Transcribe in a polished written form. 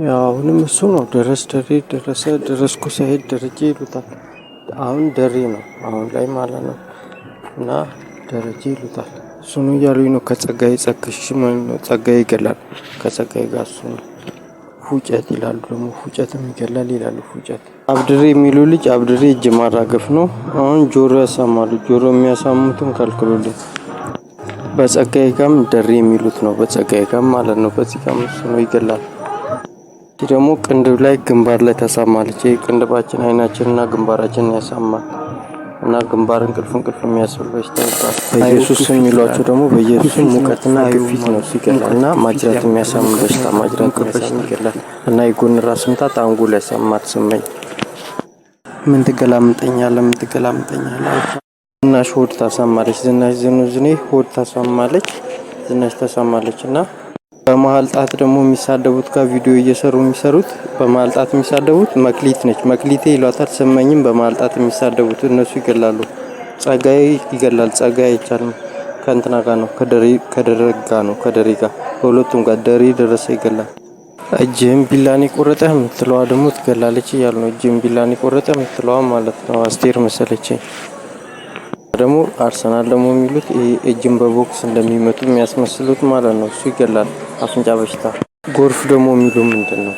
ያው አሁንም እሱ ነው ደረሰ ደረስኩ ሳይሄድ ደረጀ ይሉታል። አሁን ደሬ ነው አሁን ላይ ማለት ነው። እና ደረጀ ይሉታል እሱኑ እያሉኝ ነው። ከጸጋዬ ጸክሽ ማለት ነው። ጸጋዬ ይገላል ከጸጋዬ ጋር እሱ ነው። ፉጨት ይላሉ ደግሞ ፉጨትም ይገላል ይላሉ። ፉጨት አብድሬ የሚሉ ልጅ አብድሬ እጅ ማራገፍ ነው። አሁን ጆሮ ያሳማሉ። ጆሮ የሚያሳሙትን ከልክሉልኝ። በጸጋዬ ጋም ደሬ የሚሉት ነው። በጸጋዬ ጋም ማለት ነው። በዚህ ጋም እሱ ነው ይገላል። ይህ ደግሞ ቅንድብ ላይ ግንባር ላይ ተሳማለች። ይህ ቅንድባችን አይናችንና ግንባራችንን ያሳማል እና ግንባር እንቅልፍ የሚያስብል በሽታ ይባላል። በኢየሱስ የሚሏቸው ደግሞ በኢየሱስ ሙቀትና ግፊት ነው ይገላል። እና ማጅራት የሚያሳም በሽታ ማጅራት የሚያሳም ይገላል። እና የጎን ራስ ምታት አንጎል ያሳማት ስመኝ ምን ትገላምጠኛለህ ዝናሽ ሆድ ታሳማለች። ዝናሽ ዝኔ ሆድ ታሳማለች። ዝናሽ ታሳማለች እና በመሀል ጣት ደግሞ የሚሳደቡት ጋር ቪዲዮ እየሰሩ የሚሰሩት በመሀል ጣት የሚሳደቡት መክሊት ነች። መክሊቴ ይሏታል። ስመኝም በመሀል ጣት የሚሳደቡት እነሱ ይገላሉ። ጸጋዬ ይገላል። ጸጋዬ አይቻልም። ከእንትና ጋር ነው ከደሬ ጋር በሁለቱም ጋር ደሬ ደረሰ ይገላል። እጅህም ቢላን የቆረጠህ የምትለዋ ደግሞ ትገላለች እያሉ ነው። እጅህም ቢላን የቆረጠ የምትለዋ ማለት ነው። አስቴር መሰለችኝ። ደግሞ አርሰናል ደግሞ የሚሉት እጅን በቦክስ እንደሚመቱ የሚያስመስሉት ማለት ነው። እሱ ይገላል። አፍንጫ በሽታ ጎርፍ ደግሞ የሚሉ ምንድን ነው?